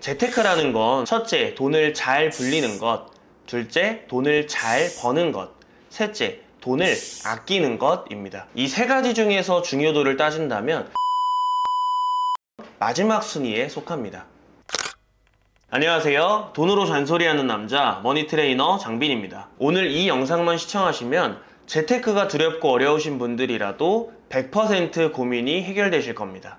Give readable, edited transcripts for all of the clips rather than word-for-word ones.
재테크라는 건 첫째, 돈을 잘 불리는 것, 둘째, 돈을 잘 버는 것, 셋째, 돈을 아끼는 것입니다. 이 세 가지 중에서 중요도를 따진다면 마지막 순위에 속합니다. 안녕하세요. 돈으로 잔소리하는 남자 머니트레이너 장빈입니다. 오늘 이 영상만 시청하시면 재테크가 두렵고 어려우신 분들이라도 100% 고민이 해결되실 겁니다.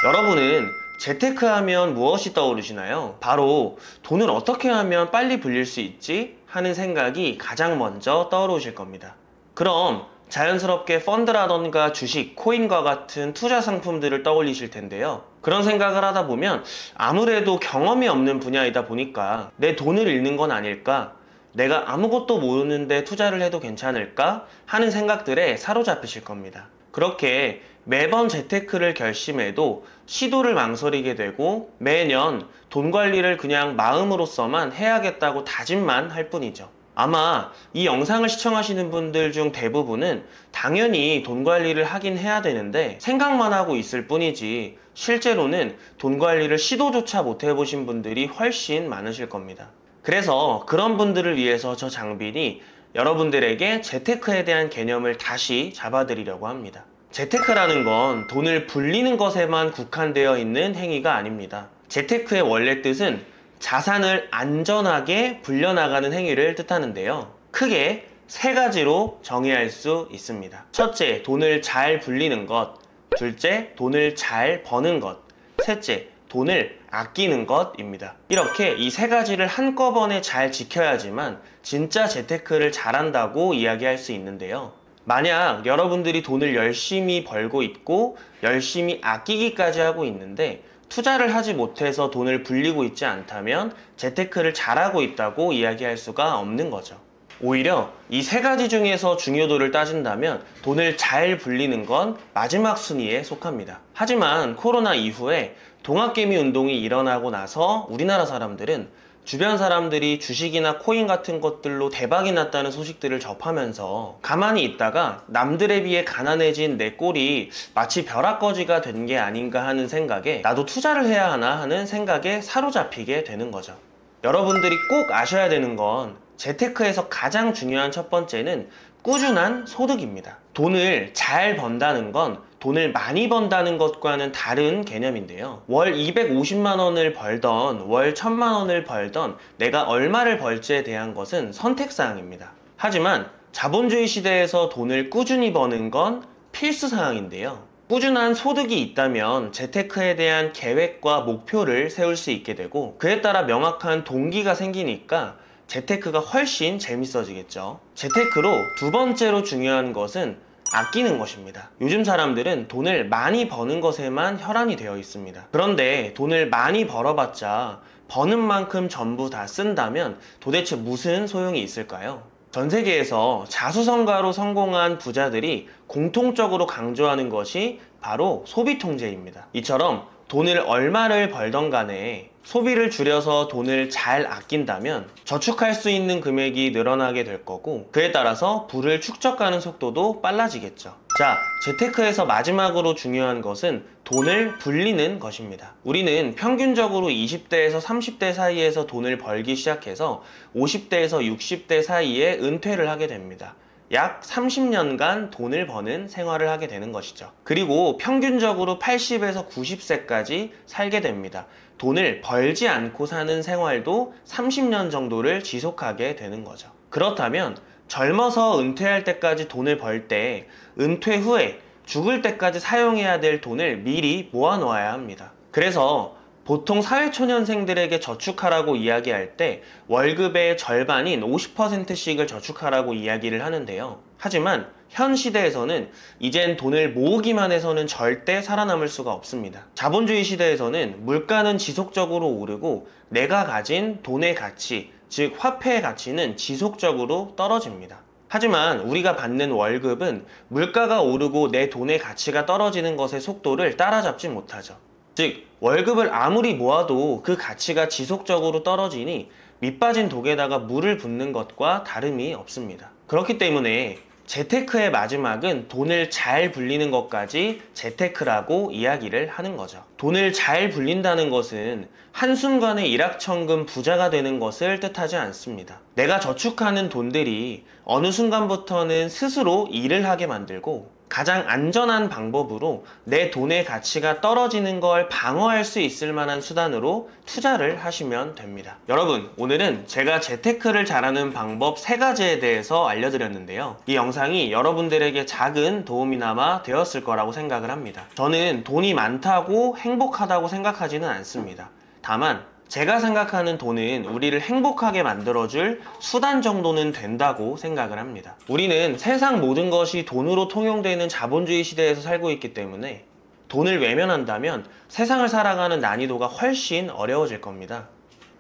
여러분은 재테크하면 무엇이 떠오르시나요? 바로 돈을 어떻게 하면 빨리 불릴 수 있지? 하는 생각이 가장 먼저 떠오르실 겁니다. 그럼 자연스럽게 펀드라던가 주식, 코인과 같은 투자 상품들을 떠올리실 텐데요. 그런 생각을 하다 보면 아무래도 경험이 없는 분야이다 보니까 내 돈을 잃는 건 아닐까? 내가 아무것도 모르는데 투자를 해도 괜찮을까? 하는 생각들에 사로잡히실 겁니다. 그렇게 매번 재테크를 결심해도 시도를 망설이게 되고 매년 돈 관리를 그냥 마음으로서만 해야겠다고 다짐만 할 뿐이죠. 아마 이 영상을 시청하시는 분들 중 대부분은 당연히 돈 관리를 하긴 해야 되는데 생각만 하고 있을 뿐이지 실제로는 돈 관리를 시도조차 못 해보신 분들이 훨씬 많으실 겁니다. 그래서 그런 분들을 위해서 저 장빈이 여러분들에게 재테크에 대한 개념을 다시 잡아드리려고 합니다. 재테크라는 건 돈을 불리는 것에만 국한되어 있는 행위가 아닙니다. 재테크의 원래 뜻은 자산을 안전하게 불려나가는 행위를 뜻하는데요. 크게 세 가지로 정의할 수 있습니다. 첫째, 돈을 잘 불리는 것. 둘째, 돈을 잘 버는 것. 셋째, 돈을 아끼는 것입니다. 이렇게 이 세 가지를 한꺼번에 잘 지켜야지만 진짜 재테크를 잘한다고 이야기할 수 있는데요. 만약 여러분들이 돈을 열심히 벌고 있고 열심히 아끼기까지 하고 있는데 투자를 하지 못해서 돈을 불리고 있지 않다면 재테크를 잘하고 있다고 이야기할 수가 없는 거죠. 오히려 이 세 가지 중에서 중요도를 따진다면 돈을 잘 불리는 건 마지막 순위에 속합니다. 하지만 코로나 이후에 동학개미 운동이 일어나고 나서 우리나라 사람들은 주변 사람들이 주식이나 코인 같은 것들로 대박이 났다는 소식들을 접하면서 가만히 있다가 남들에 비해 가난해진 내 꼴이 마치 벼락거지가 된 게 아닌가 하는 생각에 나도 투자를 해야 하나 하는 생각에 사로잡히게 되는 거죠. 여러분들이 꼭 아셔야 되는 건 재테크에서 가장 중요한 첫 번째는 꾸준한 소득입니다. 돈을 잘 번다는 건 돈을 많이 번다는 것과는 다른 개념인데요. 월 250만 원을 벌던 월 1000만 원을 벌던 내가 얼마를 벌지에 대한 것은 선택사항입니다. 하지만 자본주의 시대에서 돈을 꾸준히 버는 건 필수사항인데요. 꾸준한 소득이 있다면 재테크에 대한 계획과 목표를 세울 수 있게 되고 그에 따라 명확한 동기가 생기니까 재테크가 훨씬 재밌어지겠죠. 재테크로 두 번째로 중요한 것은 아끼는 것입니다. 요즘 사람들은 돈을 많이 버는 것에만 혈안이 되어 있습니다. 그런데 돈을 많이 벌어봤자 버는 만큼 전부 다 쓴다면 도대체 무슨 소용이 있을까요? 전 세계에서 자수성가로 성공한 부자들이 공통적으로 강조하는 것이 바로 소비 통제입니다. 이처럼 돈을 얼마를 벌던 간에 소비를 줄여서 돈을 잘 아낀다면 저축할 수 있는 금액이 늘어나게 될 거고 그에 따라서 부를 축적하는 속도도 빨라지겠죠. 자, 재테크에서 마지막으로 중요한 것은 돈을 불리는 것입니다. 우리는 평균적으로 20대에서 30대 사이에서 돈을 벌기 시작해서 50대에서 60대 사이에 은퇴를 하게 됩니다. 약 30년간 돈을 버는 생활을 하게 되는 것이죠. 그리고 평균적으로 80에서 90세까지 살게 됩니다. 돈을 벌지 않고 사는 생활도 30년 정도를 지속하게 되는 거죠. 그렇다면 젊어서 은퇴할 때까지 돈을 벌 때 은퇴 후에 죽을 때까지 사용해야 될 돈을 미리 모아 놓아야 합니다. 그래서 보통 사회초년생들에게 저축하라고 이야기할 때 월급의 절반인 50%씩을 저축하라고 이야기를 하는데요. 하지만 현 시대에서는 이젠 돈을 모으기만 해서는 절대 살아남을 수가 없습니다. 자본주의 시대에서는 물가는 지속적으로 오르고 내가 가진 돈의 가치, 즉 화폐의 가치는 지속적으로 떨어집니다. 하지만 우리가 받는 월급은 물가가 오르고 내 돈의 가치가 떨어지는 것의 속도를 따라잡지 못하죠. 즉 월급을 아무리 모아도 그 가치가 지속적으로 떨어지니 밑 빠진 독에다가 물을 붓는 것과 다름이 없습니다. 그렇기 때문에 재테크의 마지막은 돈을 잘 불리는 것까지 재테크라고 이야기를 하는 거죠. 돈을 잘 불린다는 것은 한순간에 일확천금 부자가 되는 것을 뜻하지 않습니다. 내가 저축하는 돈들이 어느 순간부터는 스스로 일을 하게 만들고 가장 안전한 방법으로 내 돈의 가치가 떨어지는 걸 방어할 수 있을 만한 수단으로 투자를 하시면 됩니다. 여러분, 오늘은 제가 재테크를 잘하는 방법 3가지에 대해서 알려드렸는데요. 이 영상이 여러분들에게 작은 도움이나마 되었을 거라고 생각을 합니다. 저는 돈이 많다고 행복하다고 생각하지는 않습니다. 다만 제가 생각하는 돈은 우리를 행복하게 만들어줄 수단 정도는 된다고 생각을 합니다. 우리는 세상 모든 것이 돈으로 통용되는 자본주의 시대에서 살고 있기 때문에 돈을 외면한다면 세상을 살아가는 난이도가 훨씬 어려워질 겁니다.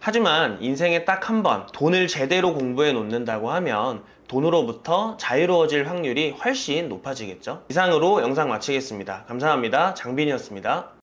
하지만 인생에 딱 한 번 돈을 제대로 공부해 놓는다고 하면 돈으로부터 자유로워질 확률이 훨씬 높아지겠죠. 이상으로 영상 마치겠습니다. 감사합니다. 장빈이었습니다.